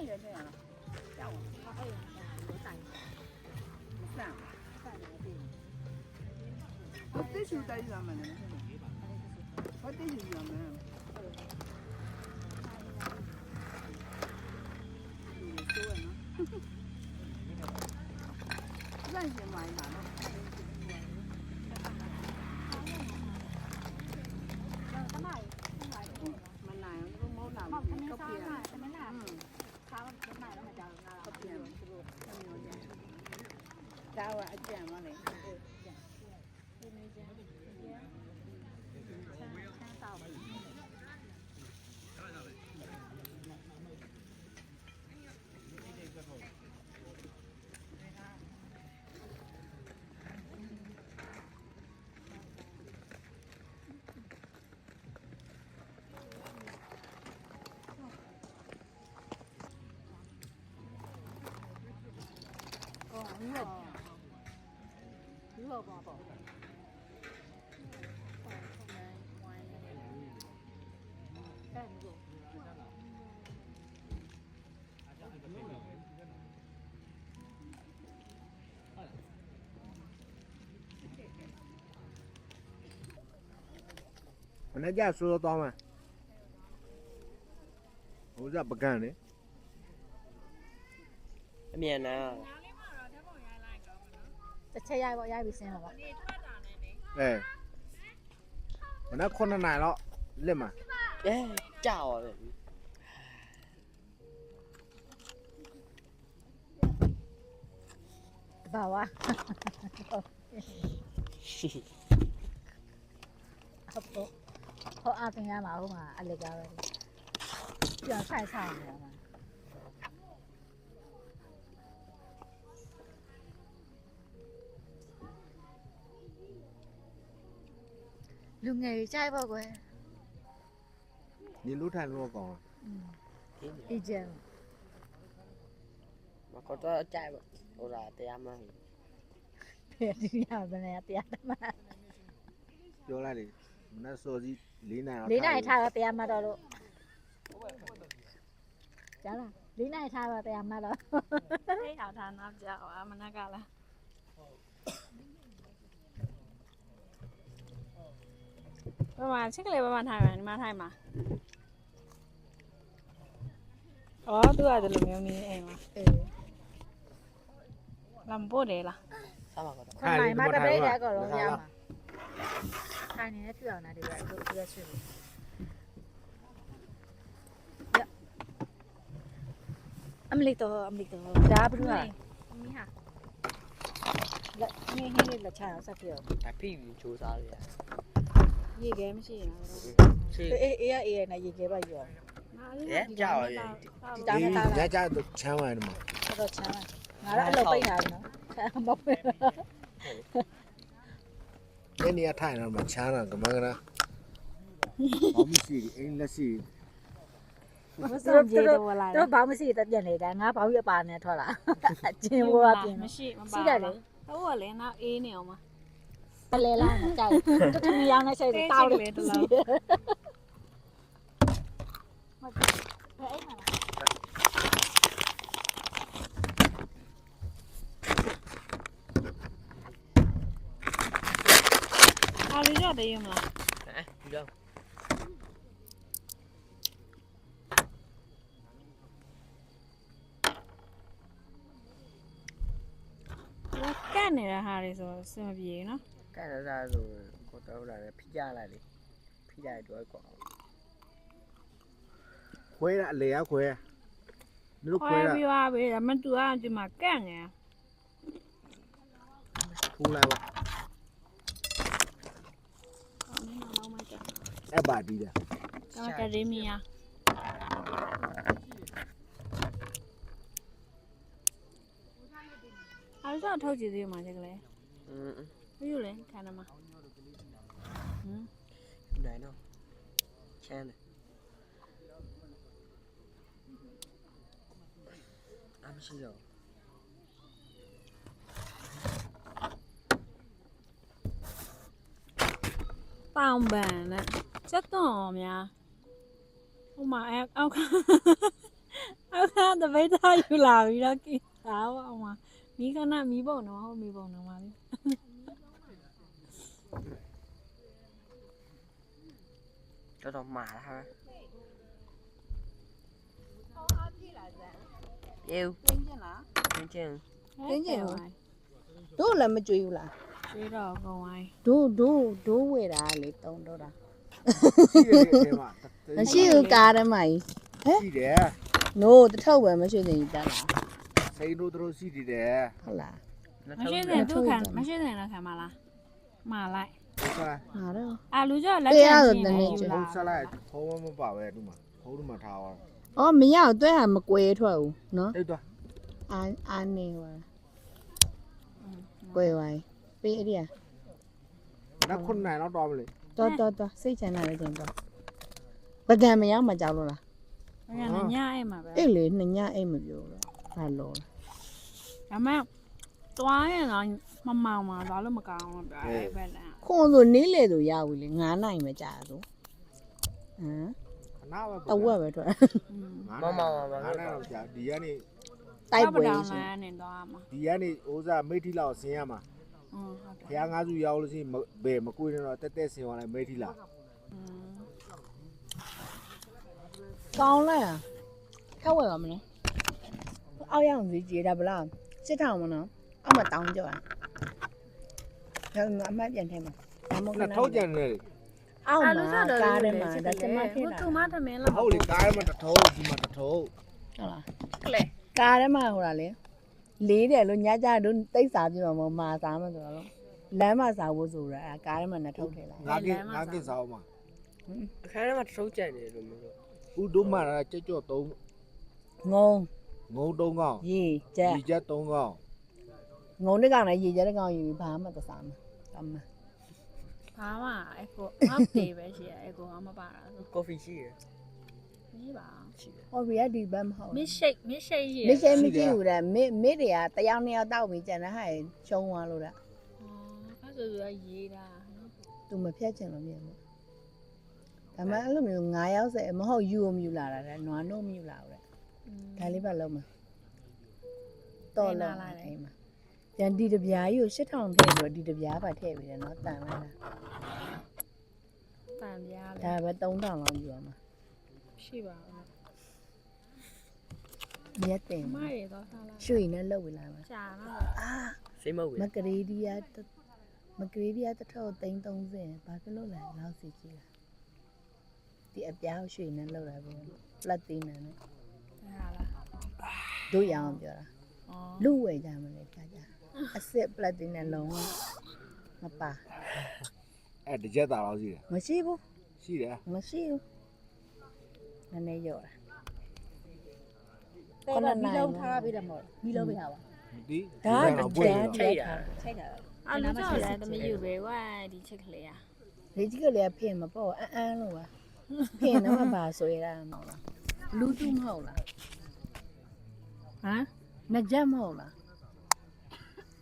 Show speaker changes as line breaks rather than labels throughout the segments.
也这样了，下午我这就在上面呢，我这就上面。认识买哪了？มันนายมันก็มดหนาก็เปลี่ยนก็เปลี่ยนเจ้าอาจารย์มาเลย热吧宝。
我那家说多吗？我这不干的。
面呢？
这车压我压不行了吧？
哎，我那困难来了，累嘛？
哎，炸我了！
爸爸，好阿东呀嘛好嘛，阿力家的，这样晒晒你知道吗？လူငယ်ကြိုက်ပေါ့ကွယ်
你路太路高了。
အေဂျင့်
我觉得炸不，我啦，对呀嘛。
ဖေဒီရဘယ်နဲ့တရားတမ
ပြောလိုက်လေမနေ့စောစီ၄နိုင်တော့
၄နိုင်ထားတော့တရားမှတ်တော့လို့ကြားလား၄နိုင်ထားတော့တရားမှတ်တော့
ให้เอาทานน้ำเจ้าอามันน่ากาละประมาณชิคเลยประมาณไทยมาไทยมาอ๋อตัวอาจจะหลุดမျိုးนี้เองว่ะ
အေး
ลำโพดเลยล่ะ
啥嘛个的？
ခွန်နိုင်မှာတပိတ်တက်ကတော့ရမှာခိုင်နေပြအောင်နာဒီကဒီကဆွေးအမလီတော့ဒါဘလူးဟာ
มีค่ะ
လက်ငင်းဟင်းလေးလက်ချအောင်ဆက်ပြအောင်
还屁股出啥的？
ရေခဲမရှိရင်
是。
အေးအေးနဲ့ရေခဲပါရော
哎，炸我了！
ဒီတာနဲ့တာ
ညကြတော့ချမ်းဝင်တယ်မှာ
တော့ချမ်းငါတော့အလုပ်ပိတ်ထားတယ်နော်ချမ်းမဖွင့်
အဲ့နေရထိုင်တော့မှာချမ်းတာကမကနာဘာမှရှိအိမ်လက်ရှိ
မစံကြေတော့လာ
တော့ဘာမှမရှိတဲ့ပြန်နေတာငါဘာလို့အပါနဲ့ထွက်လာအချင်းဘောကပြင်
မရှိမပါ
ရှိတယ်လေ
ဟုတ်ကလည်းနောက်အေးနေအောင်ပါ
ပလဲလာနဲ့ကြိုက်တထမီရောင်းနဲ့ဆိုင်တောက်တယ်
လေတလုံး
ဟုတ်တယ်ဘယ်အိမ်မှာ
အားလေးရတဲ့ရမလား
哎，你知道？
ကတ်နေတဲ့ဟာတွေဆိုစင်မပြေနော်
干啥啥都，我到那里皮家来的，皮家多高。
ခွဲရအလေရခွဲ你တို့
ခွဲ
ခွဲရ
ပြီးသွားပြီဒါမှသူကဒီမှာကတ်နေ
ထူလိုက်ပါ
အောင်မကြ
အဲ့ပါဒီတာ
ကျွန်တော်ကရေမီယာအားတော့ထုတ်ကြည့်သေးမှာကြကလေး
嗯嗯，
ဘယ်လိုလဲခံရမှာဟမ်
来呢？钱呢？俺们是的。
တောင်ပန်နဲ့စက်သွန်များဟိုမှာအောက်က အောက်ကတပိတ်သားယူလာပြီးတော့ကိသားပါအောင်မမီးခဏမီးပုံတော့ဟုတ်မီးပုံတော့ပါလေ
တော်မှားတာဟာပြေဦး
တင်းကျင်လား
တင်းချင်း
တင်းကျင်ဟိုတို့လည်းမကြွေးဘူးလား
ကျွေးတော့ကောင်းဝိုင်း
တို့ဝယ်တာလေတုံတော့တာ
ရှိတယ်ဒီမှာ
မရှိဘူးကားထဲမှာကြီး
ရှိတယ်
နိုးတထုပ်ပဲမရှိသေးဘူးတက်လား
စိန်တို့တို့ရှိတယ်
ဟုတ်လား
မရှိတဲ့ဒုက္ခမရှိတဲ့တော့ခံမလားမှားလိုက်
ဟုတ်ကဲ့
ဟာတော့
အာလူကြောလက်ချင်ချင်းယူ
ဘုံ
လာ
ဆက်လိုက်ဖုံးမပါပဲဒီမှာဖုံးဒီမှာထားအောင်
အော်မရတော့တွဲဟာမကွဲထွက်ဘူးနော်
တိတ်သွား
အာနေပါကွဲဝိုင်းပေးအဲ့ဒီက
နောက်9နိုင်တော့တော်မလဲ
တော်စိတ်ချမ်းသာတဲ့ချိန်တော့ပကံမရောက်မကြောက်လို့လား
ဘယ်ကညအဲ့မှာပဲ
အဲ့လေနှစ်ညအိတ်မပြောလို့ဘာလို့
ဒါမှတွားရင်တော့မမောင်မှာသွားလို့မကောင်းဘူးဗျာအဲ့ဘက်လန်
ခွန်ဆိုနေလေဆိုရဘူးလေ9နိုင်မကြာဘူးဟမ်
ခဏပဲ
တဝက်ပဲထွက်
ငါနဲ့တော့ကြာဒီကနေ
တိုက်ပွဲ
တောင်
ရှင်
လန်းနေတော့မှာ
ဒီကနေဥစားမိထီလောက်ဆင်းရမှာ
ဟုတ်တယ်
ဖះငါးစုရောက်လို့ရှိရင်ဘယ်မကွေးနေတော့တက်တက်ဆင်းသွားလိုက်မိထီလောက်
ကောင်းလိုက်อ่ะခက်ဝယ်ပါမလဲအောက်ရောက်စီကြေတာဗလားစစ်ထောင်မနော်အောက်မှာတောင်းကြောอ่ะဒါအမှတ်ပြန်ထိုင်မှာဒါမှမဟုတ်
နှစ်ထုတ်ကြံနေလေ
အောက်မှာကားထဲမှာဒါစမဖြစ်
ဟို
တာ
သူမသမင်းလား
ဟုတ်လေကားမှာတစ်ထုပ်ဒီမှာတစ်ထုပ်
ဟုတ်လား
ကလေ
ကားထဲမှာဟိုတာလေလေးတယ်လို့ညကြတို့တိတ်စားပြမမမာစားမှာဆိုတော့လမ်းမှာစားဖို့ဆိုတာအဲကားထဲမှာနှစ်ထုတ်ထည့်လိုက်
ငါကင်းစားအောင်မှာ
အခါထဲမှာထုတ်ကြတယ်လို့မျိုး
ဥဒုမရာကြော့3
ငုံ
ငုံ3កောင်း
ရေကြက်
ဒီချက်3កောင်း
ငုံတဲ့ကောင်နဲ့ရေကြက်တဲ့ကောင်ယူပြီးဘာမှမစားမှာကမ်းမှာ
ဘာမှအဲ့ကိုငေါ့တေးပဲရှိရအဲ့ကိုငါမပါတာဆို
ကော်ဖီရှိရ
မရှိပါ
ရှိတယ်
ဟောရီကဒီဘက်မဟုတ်
မစ်ရှိတ်ရ
မစ်မကြည့်ဘူးတဲ့မစ်တွေကတယောက်နှစ်ယောက်တောက်ပြီးကျန်တဲ့ဟာရှုံးသွားလို့တဲ့
အဲ့ဆိုဆိုရေးတာနော်
သူမဖြတ်ချင်လို့မြင်လို့ဒါမှအဲ့လိုမျိုး9ရောက်စဲမဟုတ်ယူမြူလာတာတဲ့နွားနှုတ်မြူလာတဲ့ဒါလေးပါလုံးမှာတော်လာလိုက်အိမ်မှာပြန်ဒီတပြားကြီးကို8000ထည့်ပြီးတော့ဒီတပြားပါထည့်ပြီးတယ်နော်တန်လိုက်တာ
တန်ပြားလေ
ဒါပဲ3000လောက်ယူရမှာ
ရှိပါဘူး
မြက်တင်
မရတော့ထားလိုက်
ရွှေနဲ့လှုပ်ဝင်လာမှာ
ကြာတော့
အာ
စိတ်မဟုတ်ဘူး
မကလေးဒီယာတစ်ထောက်330ဘာဖြစ်လို့လဲလောက်စီကြည့်လားဒီအပြားရွှေနဲ့လှုပ်လာပြီပလက်တီနန်နဲ့
ဟာလား
တို့ရအောင်ပြောတာ
အော်
လူဝယ်ကြမလဲကြာကြာအစ်စ်ပလက်တီနဲ့လုံးဝမပါ
အဲ့တစ်ချက်သားတော့ရှိတယ်
မရှိဘူး
ရှိတယ်
မရှိဘူးနည်းနည်းရော့တာ
တဲ့တော့ဒီလုံးထားပြီးတယ်မဟုတ်ဒီလုံးပေးထားပါ
ဒီ
ဒါ
တော့
က
ပွင့်
ဒါ
နေ
ထိတ်တာ
ထိတ်တာ
အဲ့လိုကြောက်လဲတမယူပဲကွာဒီချက်ကလေးอ่ะ
လေကြီးကလေးကဖင်မပေါ့အန်းလို့ပါဖင်တော့မပါဆွဲတာမဟုတ်လားလူတူမဟုတ်လား
ဟမ်
ငကြက်မဟုတ်လား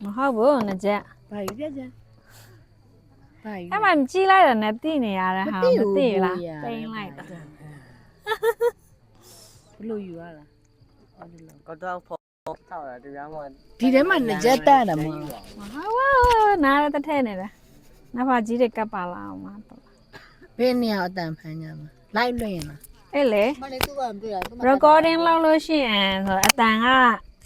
မဟုတ်ဘူးငကြက်
ဘာကြီးပြကြဘာကြီး
အဲ့မှကြည့်လိုက်တာနဲ့တိနေရတဲ့ဟာမသိလားပိန်လိုက်တာ
ဘလို့ယူရလားဟုတ်တယ်လို့
ကတော့ဖော်ထောက်တာတရားမှ
ဒီထဲမှာငကြက်တက်တယ်မဟုတ်လား
ဟာဝါနားရတဲ့ထဲနေတယ်နဖာကြီးတွေကပ်ပါလာအောင်မတော့
ဘယ်နေရာအတန်ဖမ်းကြမှာလိုက်လွှင့်ရင်လား
အဲ့လေ
မလေးသူကမတွေ့တာသူမ
recording လုပ်လို့ရှိရင်ဆိုအတန်က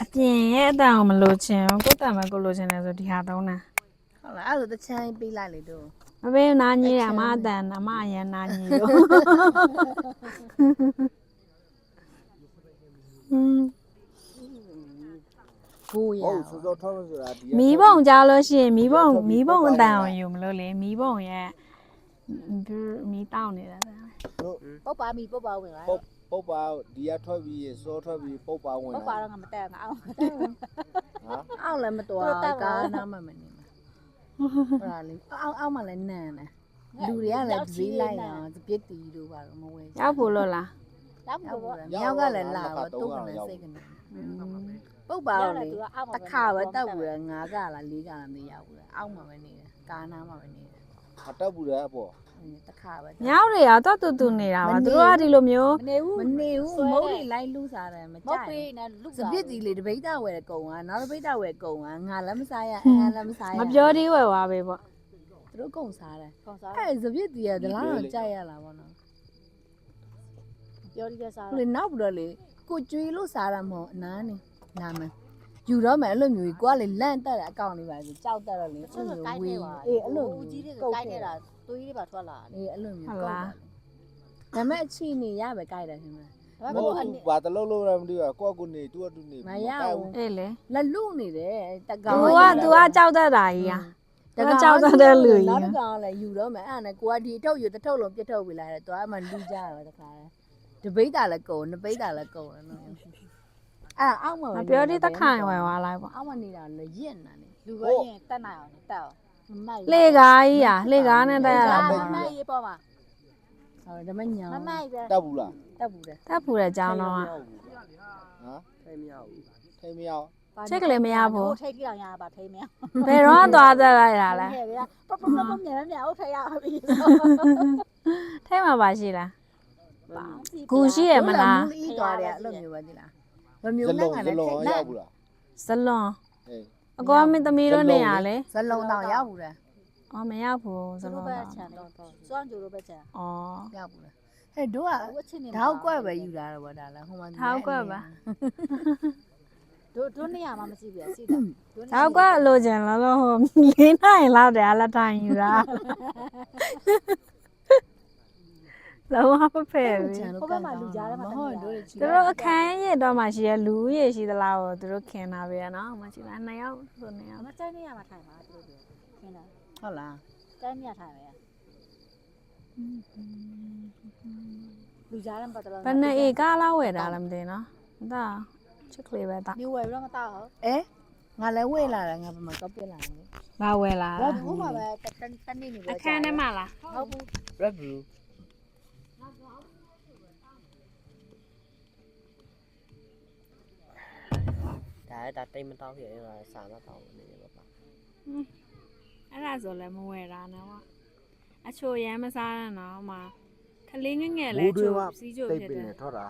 အပြင်ရဲ့အတန်ကိုမလို့ချင်ကိုယ်တန်မကိုလို့ချင်တယ်ဆိုဒီဟာသုံးတာ
ဟုတ်လားအဲ့ဒါတချမ်းပေးလိုက်လေတို့
မပေးနာကြီးတာမအတန်အမအရန်နာကြီးတော့
ဘူးရ
ဟုတ်စိုးစိုးထောက်လို့ဆိုတာဒီ
မီးပုံကြားလို့ရှိရင်မီးပုံအတန်ကိုယူမလို့လေမီးပုံရဲ့မီးတောက်နေတာဗျာ
ပုတ်ပါမီပုတ်ပါဝင်လာ
ပုတ်ပါဒီကထွက်ပြီးစောထွက်ပြီးပုတ်ပါဝင်
ပုတ်ပါတော့ငါမတက်ငါအောင်
ဟာ
အောက်လည်းမတော်ကားနားမှမနေမှာဟုတ်လားလေအောက်မှလည်းနန်တယ်လူတွေကလည်းဈေးလိုက်အောင်ပြစ်တီတို့ပါတော့မဝယ်
ရောက်ဖို့လို့လား
တော့ဘုရား
မြောက်ကလည်းလာတော့တုတ်ကလည်းစိတ်ကနေပုတ်ပါတော့လေ
သူကအောက်မှာ
တစ်ခါပဲတောက်ဘူးလေ9ကလား4ကလားမရောက်ဘူးလေအောက်မှာပဲနေတယ်ကားနားမှာပဲနေတယ်
ဟာတက်ဘူးလေပေါ့
တခါပဲ
ညောင်တွေကတော့တူနေတာပါသူတို့ကဒီလိုမျိုး
မနေဘူး
မနေဘူးမုတ်တွေလိုက်လူစားတယ်မ
မု
ကြို
တ်
က်
ပေးနဲ့လူ
စပစ်တီလေတပိတ်တာဝယ်ကုံကနောက်တပိတ်တာဝယ်ကုံကငါလည်းမစားရအဟမ်းလည်းမစားရ
မပြောသေးဝယ်သွားပဲပေါ့
သူတို့ကုံစားတယ်
ကောင်းစား
အဲ့စပစ်တီကဒလားတော့ကြိုက်ရလားဗောနော်
ပြောဒီပြစား
လေနောက်ပြီးတော့လေကိုကျွေးလို့စားတာမဟုတ်အနားနေလာမယ်ယူတော့မယ်အဲ့လိုမျိုးကြီးကိုကလေလန့်တက်တဲ့အကောင့်လေးပါဆိုကြောက်တက်တော့လေအဲ့လိုမျိုးဝေးအေးအဲ့လို
ဦးကြီး
မျိုး
တွေကကိုက်နေတာသွေးတွေပါထွက်လာ
အေးအဲ့လိုမျိုးကုတ်တယ်ဒါပေမဲ့အချီနေရပဲကြိုက်တယ်ခင်ဗျ
ဒါ
မ
ပေ
ဟုတ်
မဲ့
ဘူးဘာတလုံးလုံးလည်းမသိဘူးကိုယ့်ကိုနေသူ့အတူနေ
အေးလေ
လက်လူနေတယ်တကောင်
သူကကြောက်တတ်တာကြီးอ่ะ ကြောက်တဲ့လူကြီး
နောက်တစ်ကောင်ကလည်းယူတော့မယ်အဲ့ဒါနဲ့ကိုကဒီအထုပ်ယူတစ်ထုပ်လုံးပြစ်ထုတ်ပြီးလိုက်တယ်သွားမှလူကြတော့တခါတပိတ်တာလည်းကုန်နှစ်ပိတ်တာလည်းကုန်တယ်နော်အဲ့အောက်မှာ
မပြောသေးတခိုင်ဝယ်သွားလိုက်ပေါ့
အောက်မှာနေတာလည်းရင့်နေတယ်
လူပဲရင်တက်နိုင်အောင်တက်အောင်မမိုက်
လေကားကြီးอ่ะလေကားနဲ့တက်ရတာ
မ
ပေါ့
မိုက်ရေပေါ်မှာ
ဟုတ်တယ်ဒါမှညောင်း
မမိုက်ပဲ
တက်ဘူးလား
တက်ဘူးတယ်
တက်ဖူတဲ့အကြောင်းတော့
ဟမ်
ထိမရောက်ဘူး
ထိမရောက်
ချက်ကလေးမရဘူး
ထိတ်ထိအောင်ရပါထိမရ
ဘယ်တော့သွားတက်လိုက်တာလဲ
ဟဲ့ဗျာပပပပမြန်မြန်ဟုတ်ထိုက်ရပြီ
ထဲမှာပါရှိလား
ပါ
ဂူရှိရမလား
မူလီသွားတယ်အဲ့လိုမျိုးပဲဒီလားဘယ်မျိုး
ဇ
နဲ့
လုံး
က
ဇ
လည်း
လုံး
ထိတ်
ရ
လက်
ဘူးလား
ဇလွန်
အေး
အကောမင်းသမီးတို့နေရလေ
ဇလုံးတော့ရောက်ဘူးတယ်
အော်မရောက်ဘူးဇ
ဇ
လွ
လို
န်
ပဲ
တော့
ချန်တယ်စွမ်းကြိုလိုပဲချန်
အော်
ရောက်ဘူးတယ်ဟဲ့တို့က
ဝတ်ချင်နေ
ထောက်ကွက်ပဲယူလာတော့ဗောဒါလားဟိုမှာ
တို့နေရာမှာမရှိဘူးစီးတာ
နောက်ကလိုချင်လောလောဟိုလေးနိုင်လောက်တယ်အလက်တိုင်းယူတာလောမဖဖဲပြီ
မဟုတ်တို့
သူတို့အခန်းရတော့မှရှိရလူရရှိသလားကိုသူတို့ခင်တာပဲနော်မရှိလားနှစ်ယောက်ဆိုနှစ်ယောက်
မကျိုင်းနေရာမှာထိုင်ပါတို့ခင်းတာ
ဟုတ်လား
ကျိုင်းနေရာထိုင်ပဲလူကြားတယ်ပတ်တယ်
ဘယ်နဲ့အေကားလာဝယ်တာလည်းမသိနော်ဒါချက်ကလေးပဲတာ
နေဝယ်ပြီးတော့မတောက်ဟုတ်
အဲငါလည်းဝေ့လာတယ်ငါပမာကောက်ပြလာတယ်
လာဝယ်လာ
ဘာဘူးမှာပဲတနေ့နေပဲ
အခန်းထဲမှာလား
ဟုတ်ဘူး
Red Blue ဒါတိတ်မတောက်ဖြစ်ရစာမတောက်နေရပါ
အဲ့ဒါဆိုလည်းမဝယ်တာနော်အချိုရမ်းမစားနဲ့နော်မှာခလေးငငယ်လဲချိုစီးချို
တိတ်
ဖြစ်
ပင်
တယ်
နဲ့ထောက်တာ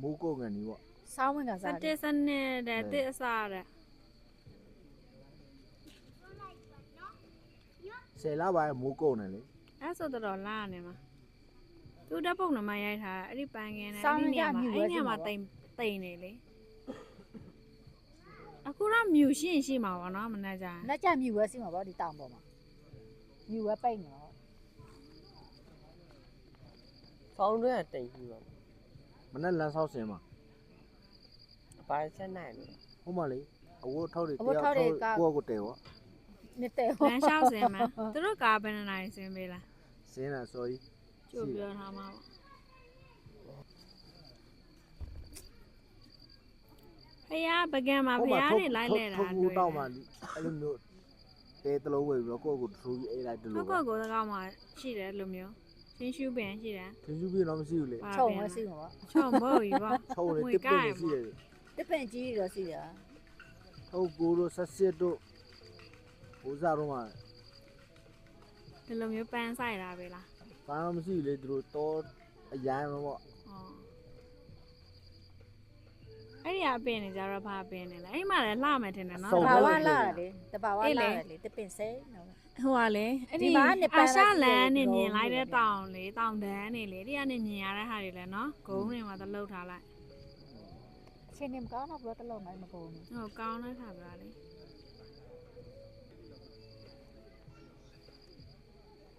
မူးကိုငန်ကြီးပေါ့
စောင်းဝင်က
စ
စား
တစ်စနဲ့တဲ့တစ်အစားတဲ့
10လပါမူးကိုနေလေ
အဲ့ဆိုတော့လာနေမှာသူဓာတ်ပုံနမရိုက်ထားအဲ့ဒီပန်းကင်းနဲ့အဲ့ဒီနေရာမှာအဲ့နေရာမှာတိမ်နေလေအခုတော့မြူရှိမှာပါနော်မနေ့ကျရင်
လက်ကြမြူဝဲစီမှာပေါ့ဒီတောင်ပေါ်မှာမြူဝဲပိတ်နေတော့
ဖောင်းတွဲတိတ်ပြီးပါ
မနဲ့လမ်းဆောက်စင်မှာ
ပါချက်နိုင်တယ်
ဟိုမှာလေအဝတ်ထောက်တွေကိုယ့်ကိုတဲပေါ့
နေတဲ့
လမ်းလျှောက်စင်မှာသူတို့ကားဘယ်နှနိုင်စင်ပေးလား
စင်းတာဆိုကြီး
ကြိုပြောထားမှာပေါ့ဖယားပကံမှာဖယားတွေလိုက်လဲတာ
ထုတ်တော့မှအဲ့လိုမျိုးတဲတလုံးဝယ်ပြီးတော့ကိုယ့်ကိုထိုးပြီးအေးလိုက်တ
ကို
လို့
ကိုကိုသကောက်မှာရှိတယ်လို့မျိုးချင်းရှူးပင်ရှိတယ်
သင်ယူပြီးတော့မရှိဘူးလေ
ချုံဝဲစီမှာပေါ့
ချုံမို့ကြီးပေါ့
ထုံးနေတစ်ပင်ရှိတယ်
တစ်ပင်ကြီးတော့စီတာ
ဟုတ်ကိုတို့ဆက်စစ်တို့ဟိုစားတော့မှ
ဒီလိုမျိုးပန်းဆိုင်တာပဲလား
ဘာမှမရှိဘူးလေသူတို့တော့အရန်ပေါ့
ဟောအဲ့ဒီအပင်နေကြတော့ဘာပင်နေလဲအဲ့ဒီမှာလည်းလှမယ်ထင်တယ်နော်
တဘာဝလာလေတဘာဝလာလေတစ်ပင်စဲနော်
ဟိုကလေအဲ့ဒီအာရှလန်နေမြင်လိုက်တဲ့တောင်လေတောင်တန်းနေလေဒီကနေမြင်ရတဲ့ဟာတွေလဲနော်ဂုံးတွေမှာသလုတ်ထားလိုက်
အချင်းနေမကောင်းတော့ဘလို့တလုံးနိုင်မကုန်ဘူး
ဟိုကောင်းတဲ့ခါပြလေ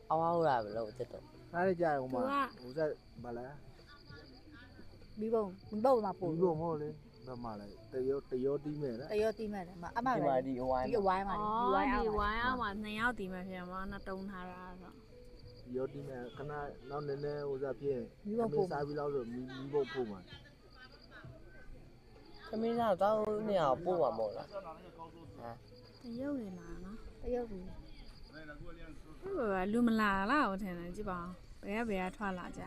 အောင်းလာဘလို့တက်တော့
အားရကြရဟိုမှာဟိုစားဘာလဲ
ပြီးပုံမှာ
ပူ
ပို့
လို့မဟုတ်လေဘာမှလဲတရောတီးမဲ့လား
တရောတီးမဲ့တယ်မအမ
ဒီ
ပဲ
မှာဒီအဝိုင်း
ဒီအဝိုင်းမှာ
အော
ဒီဝိုင်း
်
အောင်
ဒီဝိုင်းအောင်မှာ2ယောက်တီးမှဖြစ်မှာနှစ်တုံးထားတာဆို
ရောတီးမဲ့ခဏနောက်နည်းနည်းဟိုစားဖြစ်စားပြီးတော့ဆိုမီးဖို့ဖို့မှာ
သမီးသားတော့နေအောင်ပို့ပါမို့လား
တရုပ်တွေလာနော်
တရောပြီး
ဟိုလူမလာလားဟိုထင်တယ်ကြည့်ပါဦးဘယ်ကထွက်လာကြ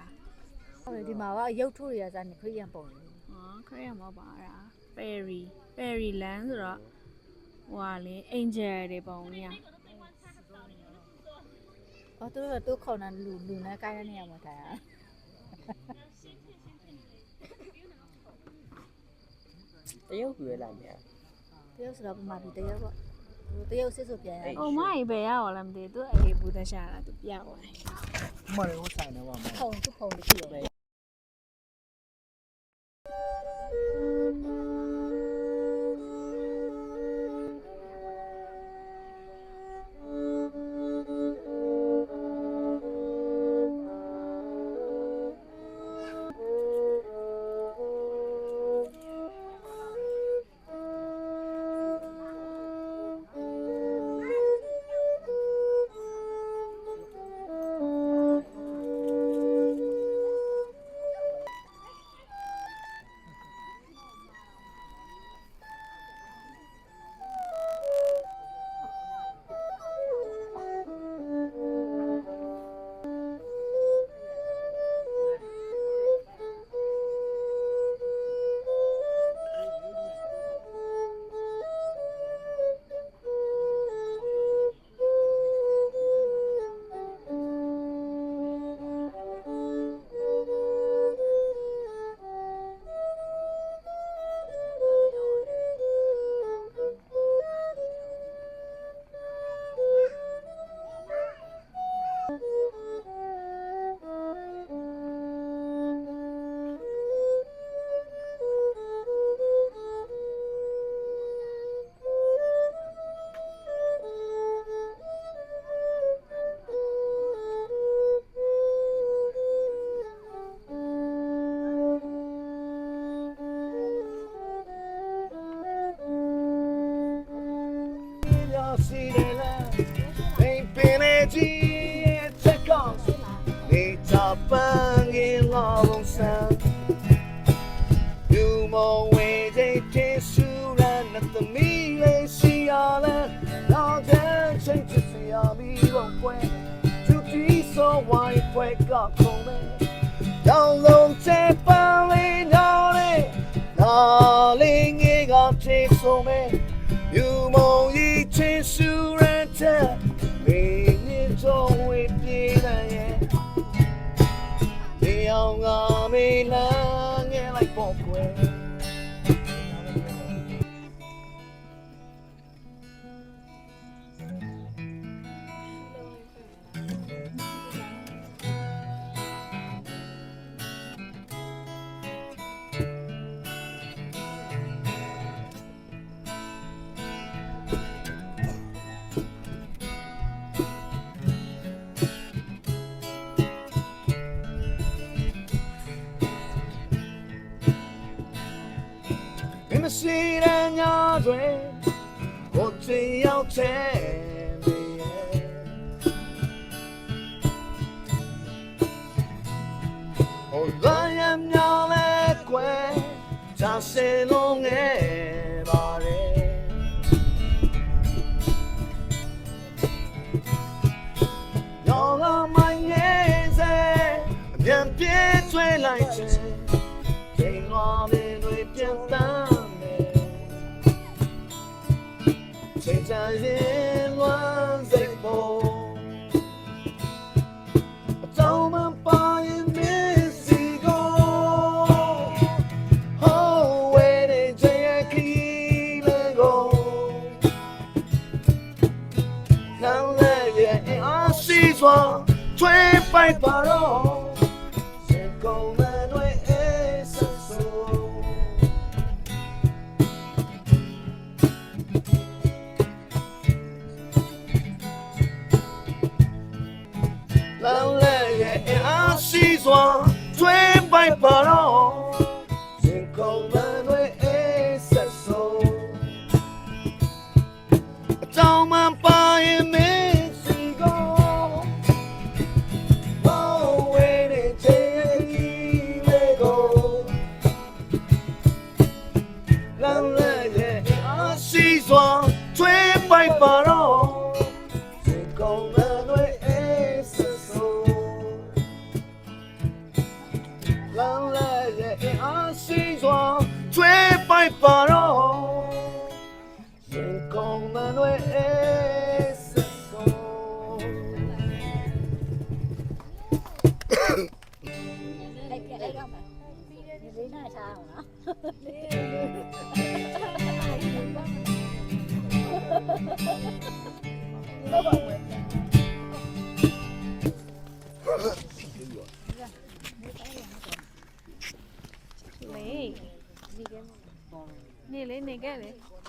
ဟုတ်တယ်ဒီမှာကရုပ်ထုတွေကစားနေခရီးရန်ပုံနေ
ဟောခရရမပါတာFairy Land ဆိုတော့ဟိုဟာလေ Angel တွေပုံကြီးอ่ะ
အော်သူတို့တို့ခေါ်တာလူနဲ့ကိုင်းတဲ့နေရာမှာထိုင်ရ
တရုတ်ကျွေးလာမြာ
တရုတ်ဆိုတော့ပမာပြီးတရုတ်ပေါ့တရုတ်စစ်ဆိုပြန်ရ
။အိုမကြီးပဲရအောင်လားမသိဘူး။သူအေးဘူးတရှာတာသူပြောက်သွားတယ်
မရဘူးဆိုင်တော့မှာ
ဖုံသူဖုံတခုပဲ
စီတယ်လားအိမ်ပင်နေကြီးချက်ကောင်းနေချပန်းကင်းလာလုံးစံယူမဝေးတဲ့ကျေးဇူးရတဲ့သမီးလေးရှိရလဲတော့တဲ့ချိန်ချစ်စရာမီတော့ပွဲသူဒီဆိုဝိုင်းပွဲကခုံးမဲတောင်းလုံးချပန်းလေးတော့လေနာလေးငယ်ကချစ်ဆုံးမဲYou mo yi chin su ran ta me ni zo we pi la ye Ni ao nga me la nghe like bo kweမစီရညာတွေကိုချင်ရောက်တဲ့နေဟိုလာရမြောင်းလဲကွယ်ချာစင်လုံးငယ်ပါတယ်ရောကမိုင်းငယ်စေအပြန်ပြေးထွေးလိုက်ချင်ချိန်လွားမင်းတွေပြန်တမ်းချိန်ချရင်လွမ်းစိတ်ပေါ်အကြောင်းမပါရင်မင်းစီကိုဟိုးဝဲတဲ့ချင်ခီးလေးကိုလောင်းလိုက်ရဲ့အားစီစွာထွေးပိုက်ပါတော့စင်ကုန်မဲ့တွေအေးဆဆူလောင်းလိုက်ရဲ့အားစီစွာထွေးပိုက်ပါတော့စင်ကုန်မဲ့တွေအေးဆဆူအကြောင်းမပါရင်မင်းစီကိုထွေးပိုက်ပါတော့စင်ကုန်မဲ့တွေအေးဆဆူ
လေ